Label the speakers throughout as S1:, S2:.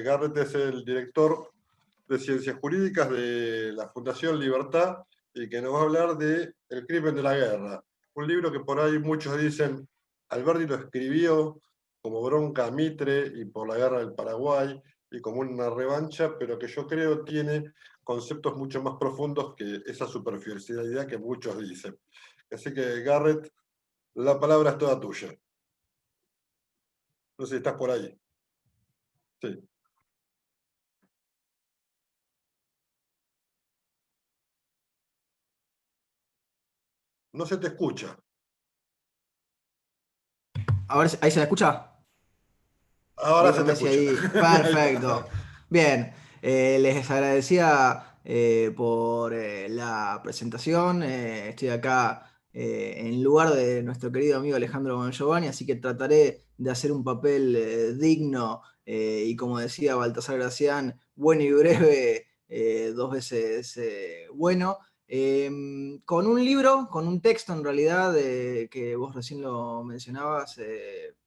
S1: Garrett es el director de Ciencias Jurídicas de la Fundación Libertad y que nos va a hablar de El crimen de la guerra. Un libro que por ahí muchos dicen, Alberdi lo escribió como bronca a Mitre y por la guerra del Paraguay y como una revancha, pero que yo creo tiene conceptos mucho más profundos que esa superficialidad que muchos dicen. Así que, Garrett, la palabra es toda tuya. No sé si estás por ahí. Sí. No se te escucha.
S2: A ver, ¿ahí se me escucha?
S1: Ahora se te
S2: Díganme si
S1: escucha.
S2: ahí.
S1: Ahí
S2: Perfecto.
S1: está.
S2: Bien, les agradecía por la presentación. Estoy acá en lugar de nuestro querido amigo Alejandro Bongiovanni, así que trataré de hacer un papel digno y, como decía Baltasar Gracián, bueno y breve, dos veces bueno. Con un libro, con un texto en realidad, que vos recién lo mencionabas,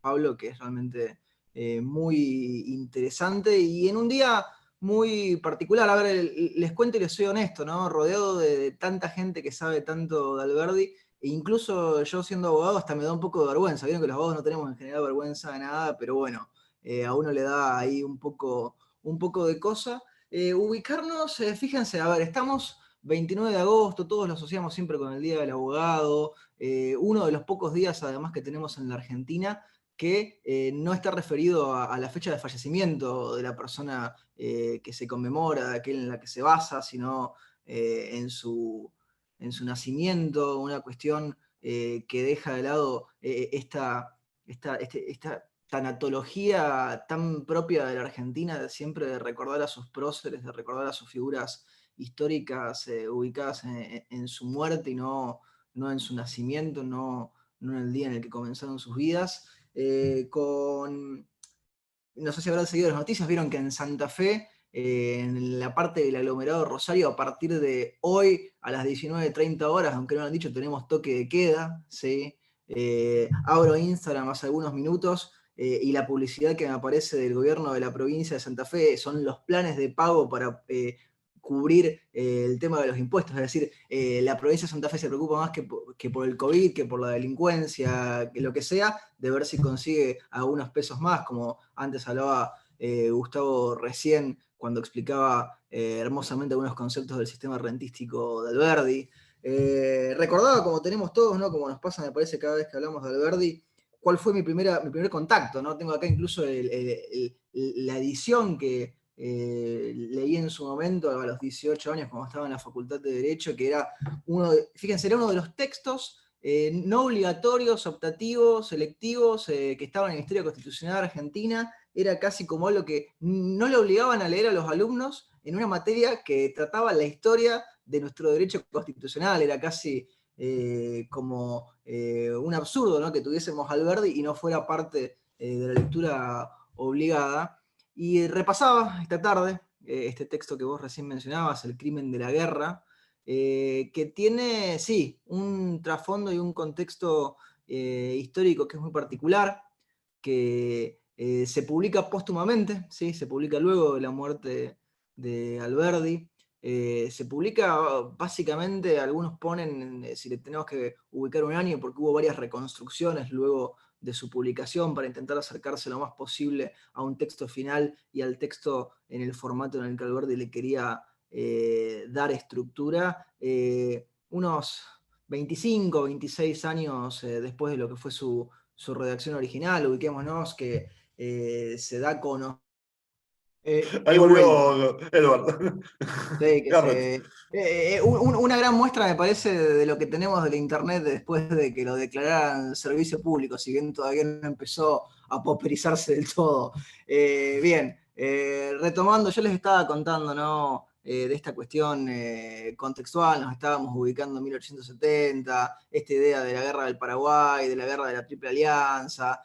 S2: Pablo, que es realmente muy interesante y en un día muy particular. A ver, les cuento y les soy honesto, ¿no? Rodeado de tanta gente que sabe tanto de Alberdi, e incluso yo siendo abogado hasta me da un poco de vergüenza. Vieron que los abogados no tenemos en general vergüenza de nada, pero bueno, a uno le da ahí un poco de cosa. Ubicarnos, fíjense, a ver, estamos 29 de agosto, todos lo asociamos siempre con el Día del Abogado, uno de los pocos días además que tenemos en la Argentina que no está referido a la fecha de fallecimiento de la persona que se conmemora, de aquel en la que se basa, sino en su nacimiento, una cuestión que deja de lado esta tanatología tan propia de la Argentina, de siempre de recordar a sus próceres, de recordar a sus figuras históricas ubicadas en su muerte y no en su nacimiento, no en el día en el que comenzaron sus vidas. No sé si habrán seguido las noticias, vieron que en Santa Fe, en la parte del aglomerado Rosario, a partir de hoy a las 19:30 horas, aunque no lo han dicho, tenemos toque de queda, ¿sí? Abro Instagram hace algunos minutos y la publicidad que me aparece del gobierno de la provincia de Santa Fe son los planes de pago para cubrir el tema de los impuestos. Es decir, la provincia de Santa Fe se preocupa más que por el COVID, que por la delincuencia, que lo que sea, de ver si consigue algunos pesos más, como antes hablaba Gustavo recién cuando explicaba hermosamente algunos conceptos del sistema rentístico de Alberdi. Recordaba, como tenemos todos, ¿no? Como nos pasa, me parece, cada vez que hablamos de Alberdi, cuál fue mi primer contacto, ¿no? Tengo acá incluso la edición que leí en su momento a los 18 años cuando estaba en la Facultad de Derecho, que era fíjense, era uno de los textos no obligatorios, optativos, selectivos, que estaban en la Historia Constitucional Argentina. Era casi como algo que no le obligaban a leer a los alumnos en una materia que trataba la historia de nuestro derecho constitucional. Era casi como un absurdo, ¿no? Que tuviésemos Alberdi y no fuera parte de la lectura obligada. Y repasaba esta tarde este texto que vos recién mencionabas, El crimen de la guerra, que tiene, sí, un trasfondo y un contexto histórico que es muy particular, que se publica póstumamente, ¿sí? Se publica luego de la muerte de Alberdi. Se publica básicamente, algunos ponen, si le tenemos que ubicar un año, porque hubo varias reconstrucciones luego de su publicación para intentar acercarse lo más posible a un texto final y al texto en el formato en el que Alberdi le quería dar estructura. Unos 25, 26 años después de lo que fue su redacción original, ubiquémonos que se da con...
S1: Ahí
S2: he vuelto.
S1: volvió Edward.
S2: Sí,
S1: Garrett.
S2: una gran muestra me parece de lo que tenemos de la internet después de que lo declararan servicio público, si bien todavía no empezó a pauperizarse del todo. Bien, retomando, yo les estaba contando, ¿no? De esta cuestión contextual, nos estábamos ubicando en 1870, esta idea de la guerra del Paraguay, de la guerra de la Triple Alianza,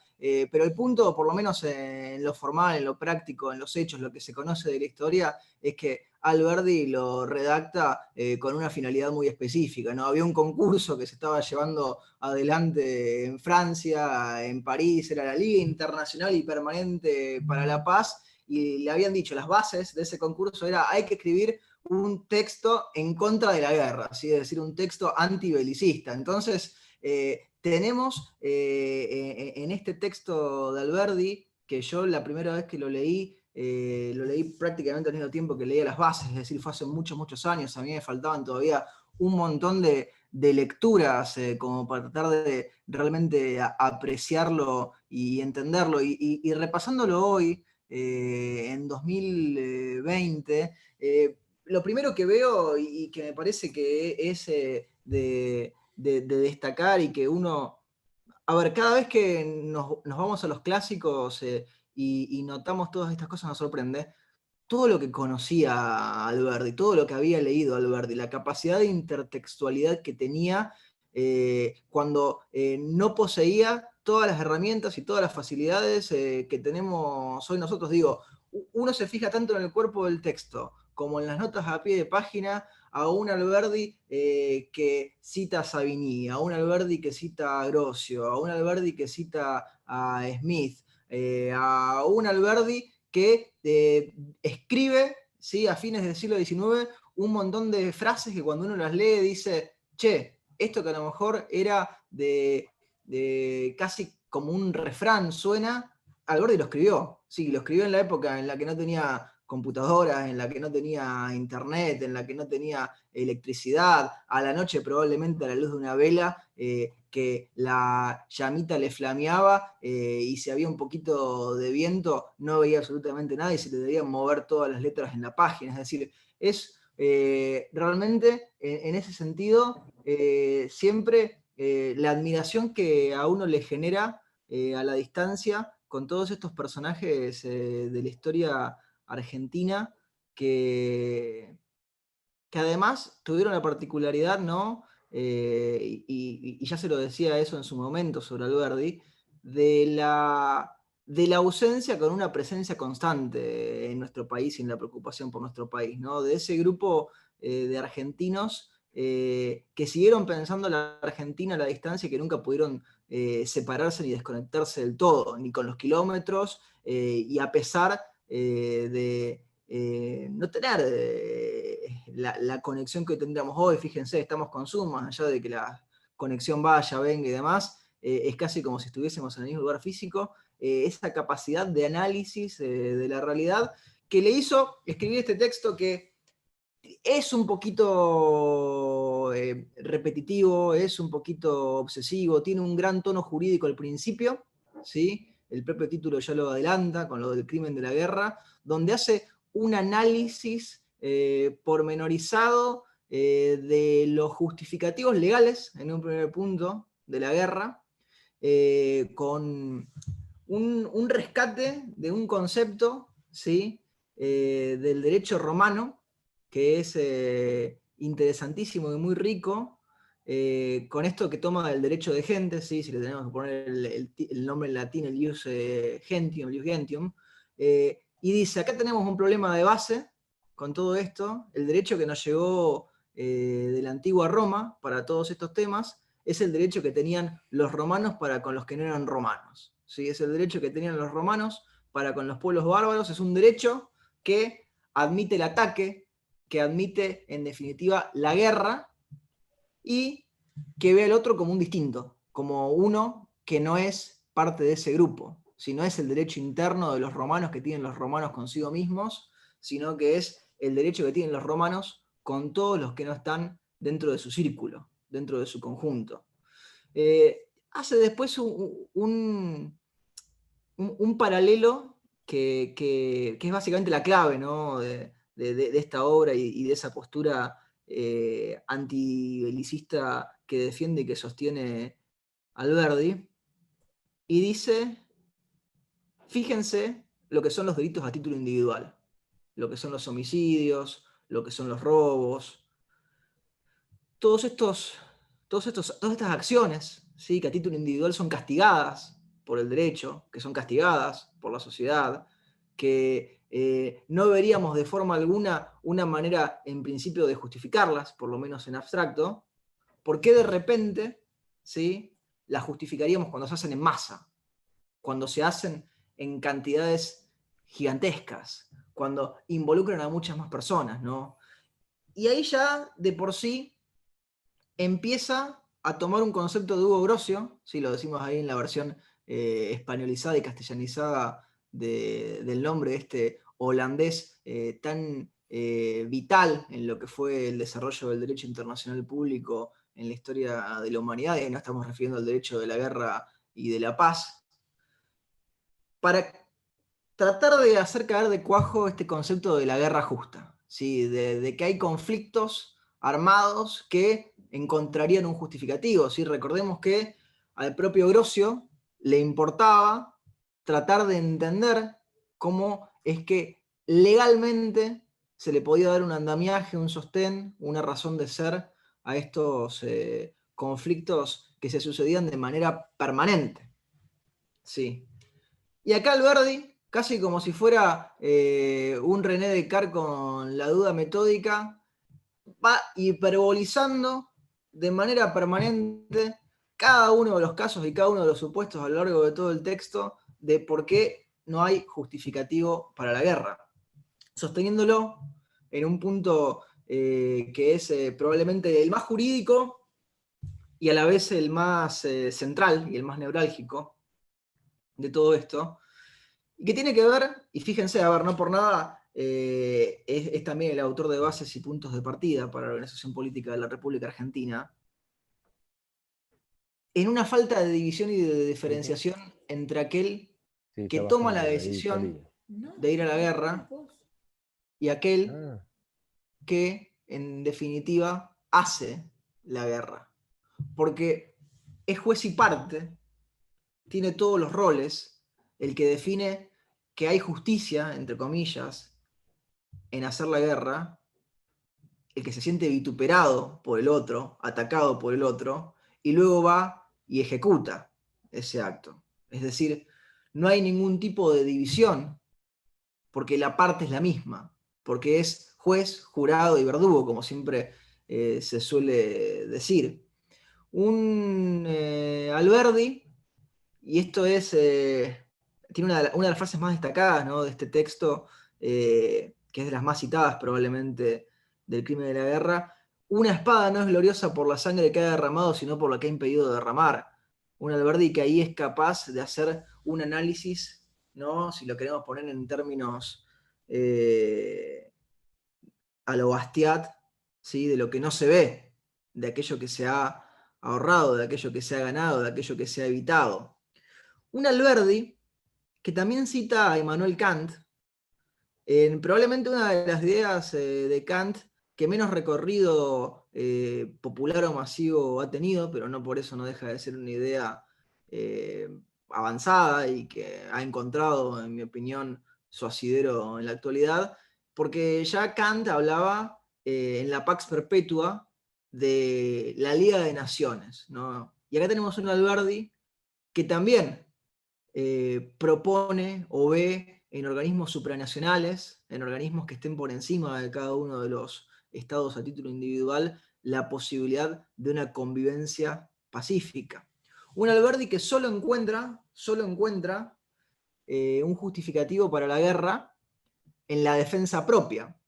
S2: pero el punto, por lo menos en lo formal, en lo práctico, en los hechos, lo que se conoce de la historia, es que Alberdi lo redacta con una finalidad muy específica, ¿no? Había un concurso que se estaba llevando adelante en Francia, en París, era la Liga Internacional y Permanente para la Paz, y le habían dicho, las bases de ese concurso era, hay que escribir un texto en contra de la guerra, ¿sí? Es decir, un texto antibelicista. Entonces, tenemos en este texto de Alberdi, que yo la primera vez que lo leí prácticamente al mismo tiempo que leía las bases, es decir, fue hace muchos, muchos años, a mí me faltaban todavía un montón de lecturas como para tratar de realmente apreciarlo y entenderlo. Y repasándolo hoy, en 2020, lo primero que veo y que me parece que es de destacar y que uno, a ver, cada vez que nos vamos a los clásicos y notamos todas estas cosas nos sorprende todo lo que conocía Alberdi, todo lo que había leído Alberdi, la capacidad de intertextualidad que tenía cuando no poseía todas las herramientas y todas las facilidades que tenemos hoy nosotros. Digo, uno se fija tanto en el cuerpo del texto como en las notas a pie de página a un Alberdi que cita a Savigny, a un Alberdi que cita a Grocio, a un Alberdi que cita a Smith, a un Alberdi que escribe, ¿sí? A fines del siglo XIX un montón de frases que cuando uno las lee dice, che, esto que a lo mejor era de casi como un refrán suena, Alberti lo escribió, sí, lo escribió en la época en la que no tenía computadoras, en la que no tenía internet, en la que no tenía electricidad, a la noche probablemente a la luz de una vela, que la llamita le flameaba y si había un poquito de viento no veía absolutamente nada y se le debían mover todas las letras en la página. Es decir, es realmente en ese sentido siempre la admiración que a uno le genera a la distancia con todos estos personajes de la historia argentina que además tuvieron la particularidad, ¿no? Y ya se lo decía eso en su momento sobre Alberdi, de la ausencia con una presencia constante en nuestro país y en la preocupación por nuestro país, ¿no? De ese grupo de argentinos que siguieron pensando la Argentina a la distancia y que nunca pudieron separarse ni desconectarse del todo, ni con los kilómetros, y a pesar de no tener la conexión que tendríamos hoy. Fíjense, estamos con Zoom, más allá de que la conexión vaya, venga y demás, es casi como si estuviésemos en el mismo lugar físico, esa capacidad de análisis de la realidad que le hizo escribir este texto que es un poquito repetitivo, es un poquito obsesivo, tiene un gran tono jurídico al principio, ¿sí? El propio título ya lo adelanta con lo del crimen de la guerra, donde hace un análisis pormenorizado de los justificativos legales, en un primer punto, de la guerra, con un rescate de un concepto, ¿sí? Del derecho romano, que es interesantísimo y muy rico, con esto que toma el derecho de gente, ¿sí? Si le tenemos que poner el nombre en latín, el ius gentium, ius gentium, y dice, acá tenemos un problema de base con todo esto, el derecho que nos llegó de la antigua Roma para todos estos temas, es el derecho que tenían los romanos para con los que no eran romanos. ¿Sí? Es el derecho que tenían los romanos para con los pueblos bárbaros, es un derecho que admite el ataque, que admite en definitiva la guerra y que ve al otro como un distinto, como uno que no es parte de ese grupo, sino es el derecho interno de los romanos que tienen los romanos consigo mismos, sino que es el derecho que tienen los romanos con todos los que no están dentro de su círculo, dentro de su conjunto. Hace después un paralelo que es básicamente la clave, ¿no? de esta obra y de esa postura antibelicista que defiende y que sostiene Alberdi, y dice, fíjense lo que son los delitos a título individual, lo que son los homicidios, lo que son los robos, todas estas acciones, ¿sí? Que a título individual son castigadas por el derecho, que son castigadas por la sociedad, que no veríamos de forma alguna una manera en principio de justificarlas, por lo menos en abstracto, ¿por qué de repente, ¿sí? Las justificaríamos cuando se hacen en masa, cuando se hacen en cantidades gigantescas, cuando involucran a muchas más personas, ¿no? Y ahí ya de por sí empieza a tomar un concepto de Hugo Grocio, ¿sí? Lo decimos ahí en la versión españolizada y castellanizada del nombre de este holandés tan vital en lo que fue el desarrollo del derecho internacional público en la historia de la humanidad, y no estamos refiriendo al derecho de la guerra y de la paz, para tratar de hacer caer de cuajo este concepto de la guerra justa, ¿sí? De que hay conflictos armados que encontrarían un justificativo, ¿sí? Recordemos que al propio Grocio le importaba tratar de entender cómo es que legalmente se le podía dar un andamiaje, un sostén, una razón de ser a estos conflictos que se sucedían de manera permanente. Sí. Y acá Alberdi, casi como si fuera un René Descartes con la duda metódica, va hiperbolizando de manera permanente cada uno de los casos y cada uno de los supuestos a lo largo de todo el texto de por qué no hay justificativo para la guerra, sosteniéndolo en un punto que es probablemente el más jurídico y a la vez el más central y el más neurálgico de todo esto, y que tiene que ver, y fíjense, a ver, no por nada, es también el autor de Bases y Puntos de Partida para la Organización Política de la República Argentina, en una falta de división y de diferenciación entre aquel
S3: Sí,
S2: que
S3: está
S2: toma la
S3: bajando ahí,
S2: decisión
S3: Talía.
S2: de ir a la guerra y aquel
S3: Ah,
S2: que, en definitiva, hace la guerra. Porque es juez y parte, tiene todos los roles, el que define que hay justicia, entre comillas, en hacer la guerra, el que se siente vituperado por el otro, atacado por el otro, y luego va y ejecuta ese acto. Es decir, no hay ningún tipo de división, porque la parte es la misma, porque es juez, jurado y verdugo, como siempre se suele decir. Un Alberdi, y esto es, tiene una de las frases más destacadas, ¿no?, de este texto, que es de las más citadas probablemente del crimen de la guerra: una espada no es gloriosa por la sangre que ha derramado, sino por la que ha impedido derramar. Un Alberdi que ahí es capaz de hacer un análisis, ¿no?, si lo queremos poner en términos a lo Bastiat, ¿sí?, de lo que no se ve, de aquello que se ha ahorrado, de aquello que se ha ganado, de aquello que se ha evitado. Un Alberdi que también cita a Immanuel Kant, en probablemente una de las ideas de Kant que menos recorrido popular o masivo ha tenido, pero no por eso no deja de ser una idea eh, avanzada y que ha encontrado, en mi opinión, su asidero en la actualidad, porque ya Kant hablaba en la Pax Perpetua de la Liga de Naciones, ¿no? Y acá tenemos un Alberdi que también propone o ve en organismos supranacionales, en organismos que estén por encima de cada uno de los estados a título individual, la posibilidad de una convivencia pacífica. Un Alberdi que solo encuentra un justificativo para la guerra en la defensa propia.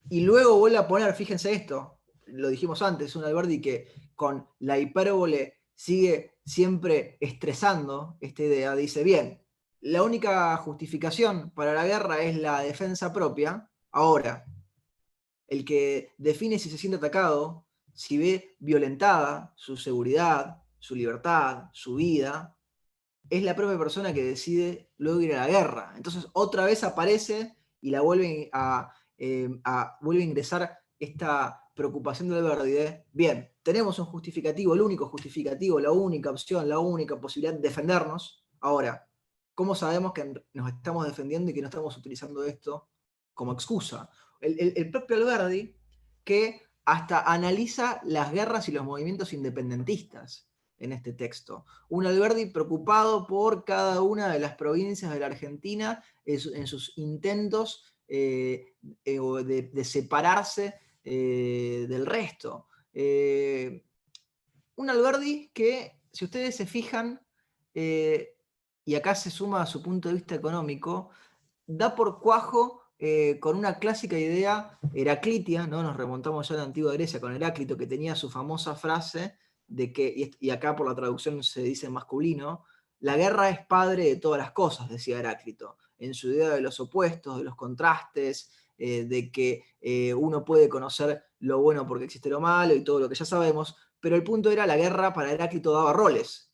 S2: Y luego vuelve a poner, fíjense esto, lo dijimos antes, un Alberdi que con la hipérbole sigue siempre estresando esta idea, dice: bien, la única justificación para la guerra es la defensa propia. Ahora, el que define si se siente atacado, si ve violentada su seguridad, su libertad, su vida, es la propia persona que decide luego ir a la guerra. Entonces otra vez aparece y la vuelve a ingresar esta preocupación del Alberdi de: bien, tenemos un justificativo, el único justificativo, la única opción, la única posibilidad de defendernos. Ahora, ¿cómo sabemos que nos estamos defendiendo y que no estamos utilizando esto como excusa? El propio Alberdi, que hasta analiza las guerras y los movimientos independentistas en este texto. Un Alberdi preocupado por cada una de las provincias de la Argentina en sus intentos de separarse del resto. Un Alberdi que, si ustedes se fijan, y acá se suma a su punto de vista económico, da por cuajo con una clásica idea heraclitia, ¿no? Nos remontamos ya a la antigua Grecia con Heráclito, que tenía su famosa frase de que, y acá por la traducción se dice en masculino, la guerra es padre de todas las cosas, decía Heráclito, en su idea de los opuestos, de los contrastes, de que uno puede conocer lo bueno porque existe lo malo y todo lo que ya sabemos, pero el punto era la guerra para Heráclito daba roles.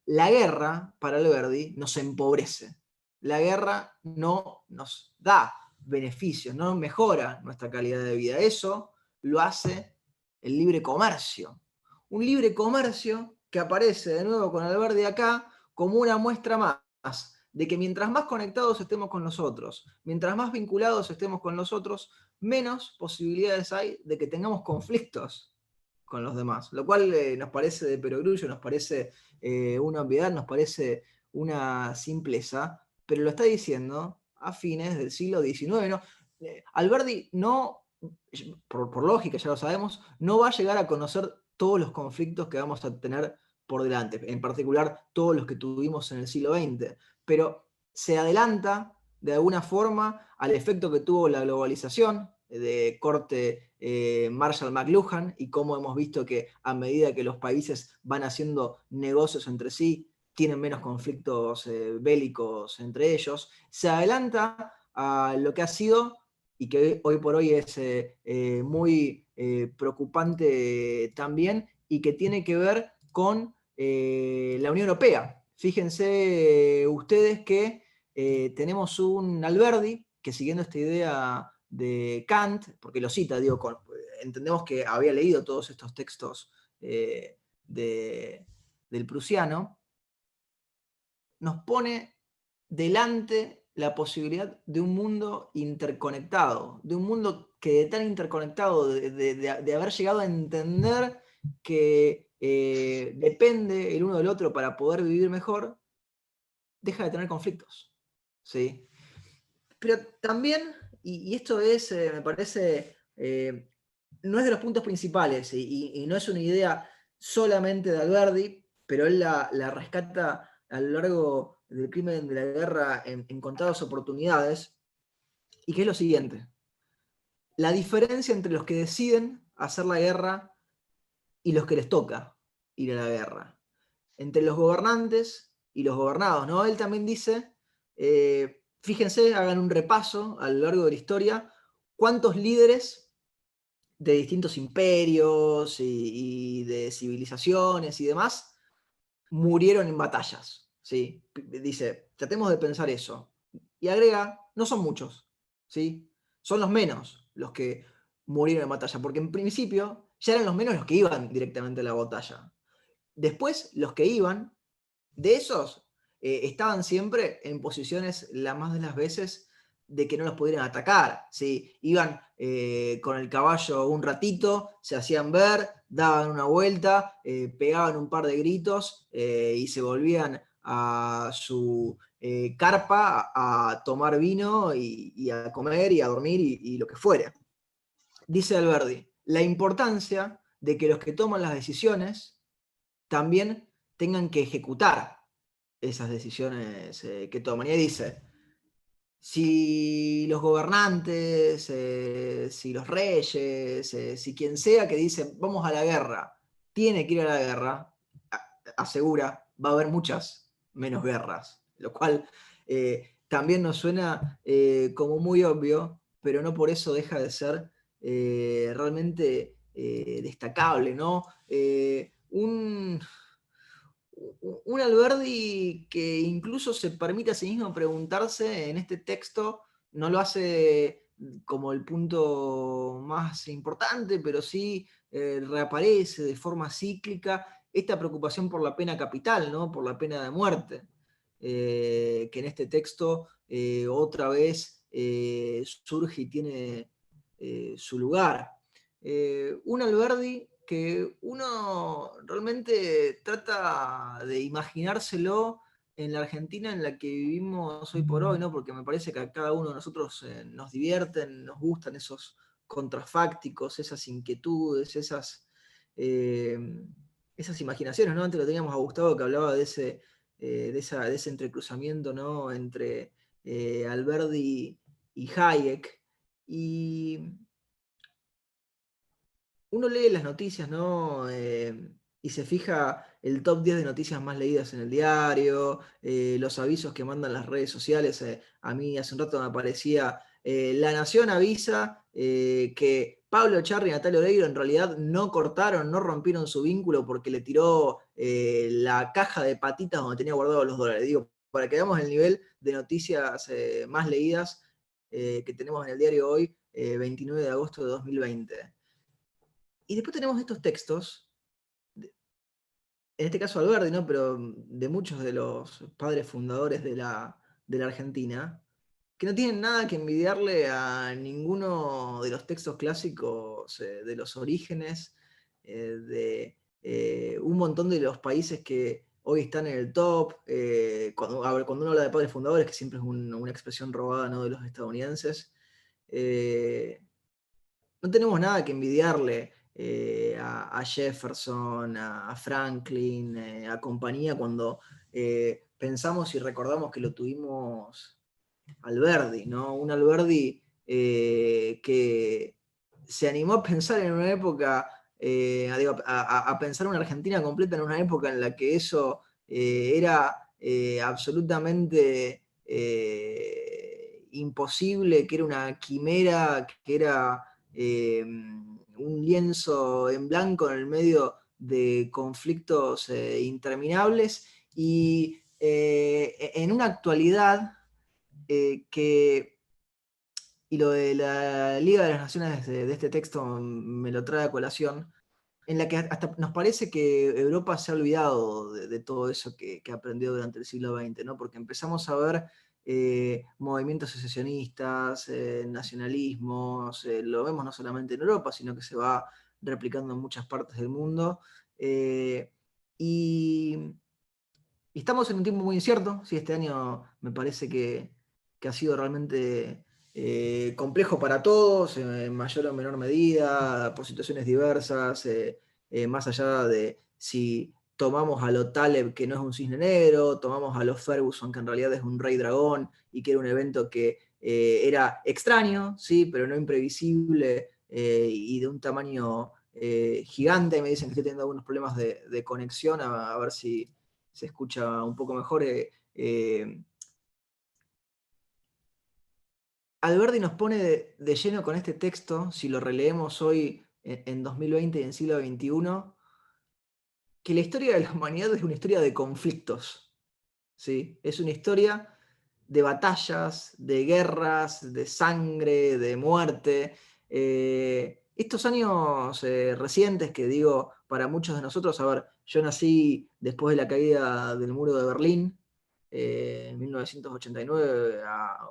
S2: La guerra para Alberdi nos empobrece. La guerra no nos da beneficios, no mejora nuestra calidad de vida. Eso lo hace el libre comercio. Un libre comercio que aparece de nuevo con Alberdi acá como una muestra más de que mientras más conectados estemos con los otros, mientras más vinculados estemos con los otros, menos posibilidades hay de que tengamos conflictos con los demás, lo cual nos parece de perogrullo, nos parece una obviedad, nos parece una simpleza, pero lo está diciendo a fines del siglo XIX. ¿No? Alberdi no, por lógica, ya lo sabemos, no va a llegar a conocer todos los conflictos que vamos a tener por delante, en particular todos los que tuvimos en el siglo XX, pero se adelanta de alguna forma al efecto que tuvo la globalización de corte Marshall McLuhan y cómo hemos visto que a medida que los países van haciendo negocios entre sí, tienen menos conflictos bélicos entre ellos, se adelanta a lo que ha sido y que hoy por hoy es muy preocupante también y que tiene que ver con la Unión Europea. Fíjense ustedes que tenemos un Alberdi que siguiendo esta idea de Kant, porque lo cita, digo, entendemos que había leído todos estos textos del prusiano, nos pone delante la posibilidad de un mundo interconectado, de un mundo que de tan interconectado, de haber llegado a entender que depende el uno del otro para poder vivir mejor, deja de tener conflictos. ¿Sí? Pero también, y esto es, me parece, no es de los puntos principales y no es una idea solamente de Alberdi, pero él la rescata a lo largo del crimen de la guerra en contadas oportunidades, y que es lo siguiente: la diferencia entre los que deciden hacer la guerra y los que les toca ir a la guerra, entre los gobernantes y los gobernados, ¿no? Él también dice, fíjense, hagan un repaso a lo largo de la historia, cuántos líderes de distintos imperios y de civilizaciones y demás murieron en batallas, ¿sí? Dice, tratemos de pensar eso. Y agrega, no son muchos, ¿sí? Son los menos los que murieron en batalla, porque en principio ya eran los menos los que iban directamente a la batalla. Después, los que iban, de esos, estaban siempre en posiciones la más de las veces de que no los pudieran atacar. ¿Sí? Iban con el caballo un ratito, se hacían ver, daban una vuelta, pegaban un par de gritos y se volvían a su carpa a tomar vino y a comer y a dormir y lo que fuera. Dice Alberdi, la importancia de que los que toman las decisiones también tengan que ejecutar esas decisiones que toman. Y ahí dice, si los gobernantes, si los reyes, si quien sea que dice vamos a la guerra, tiene que ir a la guerra, asegura, va a haber muchas menos guerras, lo cual también nos suena como muy obvio, pero no por eso deja de ser realmente destacable, ¿no? Un Alberdi que incluso se permite a sí mismo preguntarse en este texto, no lo hace como el punto más importante, pero sí reaparece de forma cíclica esta preocupación por la pena capital, ¿no? Por la pena de muerte, que en este texto otra vez surge y tiene su lugar. Un Alberdi que uno realmente trata de imaginárselo en la Argentina en la que vivimos hoy por hoy, ¿no? Porque me parece que a cada uno de nosotros nos divierten, nos gustan esos contrafácticos, esas inquietudes, eh, esas imaginaciones, ¿no? Antes lo teníamos a Gustavo que hablaba de ese entrecruzamiento, ¿no? Entre Alberdi y Hayek. Y uno lee las noticias, ¿no? Y se fija el top 10 de noticias más leídas en el diario, los avisos que mandan las redes sociales. A mí hace un rato me aparecía, La Nación avisa que Pablo Echarri y Natalia Oreiro en realidad no cortaron, no rompieron su vínculo porque le tiró la caja de patitas donde tenía guardados los dólares. Digo, para que veamos el nivel de noticias más leídas que tenemos en el diario hoy, 29 de agosto de 2020. Y después tenemos estos textos, en este caso Alberdi, ¿no? Pero de muchos de los padres fundadores de la Argentina, que no tienen nada que envidiarle a ninguno de los textos clásicos de los orígenes, de un montón de los países que hoy están en el top. Cuando uno habla de padres fundadores, que siempre es una expresión robada, ¿no?, de los estadounidenses, no tenemos nada que envidiarle a Jefferson, a Franklin, a compañía, cuando pensamos y recordamos que lo tuvimos Alberdi, ¿no? Un Alberdi que se animó a pensar en una época, a pensar una Argentina completa en una época en la que eso era absolutamente imposible, que era una quimera, que era un lienzo en blanco en el medio de conflictos interminables, y en una actualidad y lo de la Liga de las Naciones de este texto me lo trae a colación, en la que hasta nos parece que Europa se ha olvidado de todo eso que aprendió durante el siglo XX, ¿no? Porque empezamos a ver movimientos secesionistas, nacionalismos, lo vemos no solamente en Europa, sino que se va replicando en muchas partes del mundo. Eh, y, y estamos en un tiempo muy incierto. Sí, este año me parece que ha sido realmente complejo para todos, en mayor o menor medida, por situaciones diversas, más allá de si tomamos a lo Taleb, que no es un cisne negro, tomamos a lo Ferguson, que en realidad es un rey dragón, y que era un evento que era extraño, sí, pero no imprevisible, y de un tamaño gigante. Me dicen que estoy teniendo algunos problemas de conexión, a ver si se escucha un poco mejor. Alberdi nos pone de lleno con este texto, si lo releemos hoy en 2020 y en siglo XXI, que la historia de la humanidad es una historia de conflictos, ¿sí? Es una historia de batallas, de guerras, de sangre, de muerte. Estos años recientes, que digo, para muchos de nosotros, a ver, yo nací después de la caída del muro de Berlín, en 1989,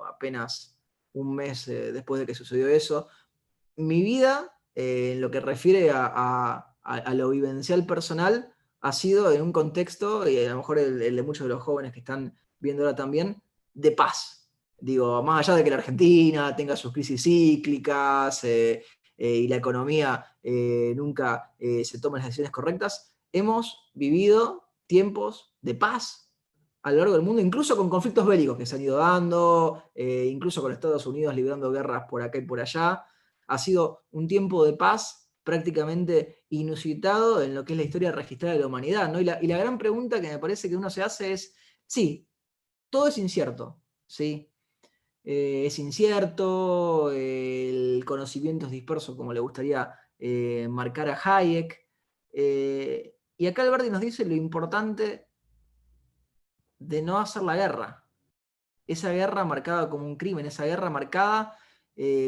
S2: apenas un mes después de que sucedió eso. Mi vida, en lo que refiere a lo vivencial personal, ha sido en un contexto, y a lo mejor el de muchos de los jóvenes que están viendo ahora también, de paz. Digo, más allá de que la Argentina tenga sus crisis cíclicas y la economía nunca se tome las decisiones correctas, hemos vivido tiempos de paz a lo largo del mundo, incluso con conflictos bélicos que se han ido dando, incluso con Estados Unidos librando guerras por acá y por allá. Ha sido un tiempo de paz prácticamente inusitado en lo que es la historia registrada de la humanidad, ¿no? Y la gran pregunta que me parece que uno se hace es, sí, todo es incierto, ¿sí? Es incierto, el conocimiento es disperso, como le gustaría marcar a Hayek. Y acá Alberti nos dice lo importante de no hacer la guerra. Esa guerra marcada como un crimen, esa guerra marcada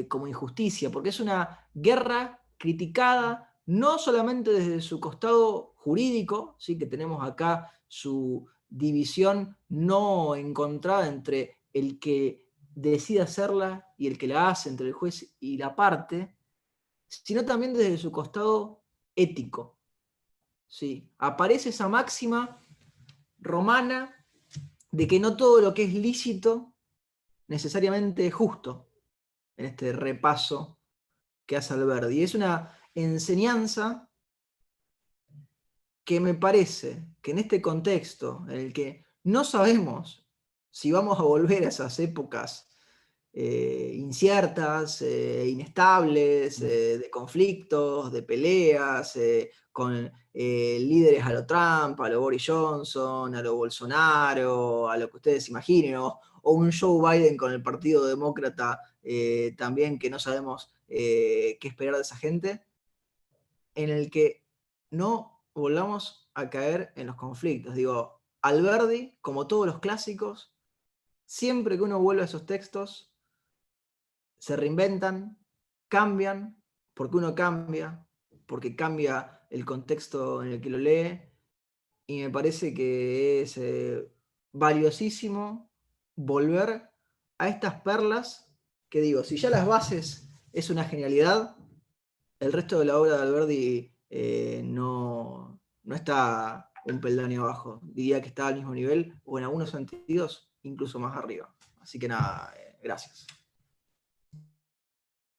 S2: como injusticia, porque es una guerra criticada no solamente desde su costado jurídico, ¿sí?, que tenemos acá su división no encontrada entre el que decide hacerla y el que la hace, entre el juez y la parte, sino también desde su costado ético. ¿Sí? Aparece esa máxima romana de que no todo lo que es lícito necesariamente justo, en este repaso que hace Alberdi. Y es una enseñanza que me parece que en este contexto en el que no sabemos si vamos a volver a esas épocas inciertas, inestables, de conflictos, de peleas, con líderes a lo Trump, a lo Boris Johnson, a lo Bolsonaro, a lo que ustedes imaginen, o un Joe Biden con el Partido Demócrata también, que no sabemos qué esperar de esa gente, en el que no volvamos a caer en los conflictos. Digo, Alberdi, como todos los clásicos, siempre que uno vuelve a esos textos, se reinventan, cambian, porque uno cambia, porque cambia el contexto en el que lo lee, y me parece que es valiosísimo volver a estas perlas que digo, si ya las bases es una genialidad, el resto de la obra de Alberdi no está un peldaño abajo, diría que está al mismo nivel, o en algunos sentidos incluso más arriba. Así que nada, gracias.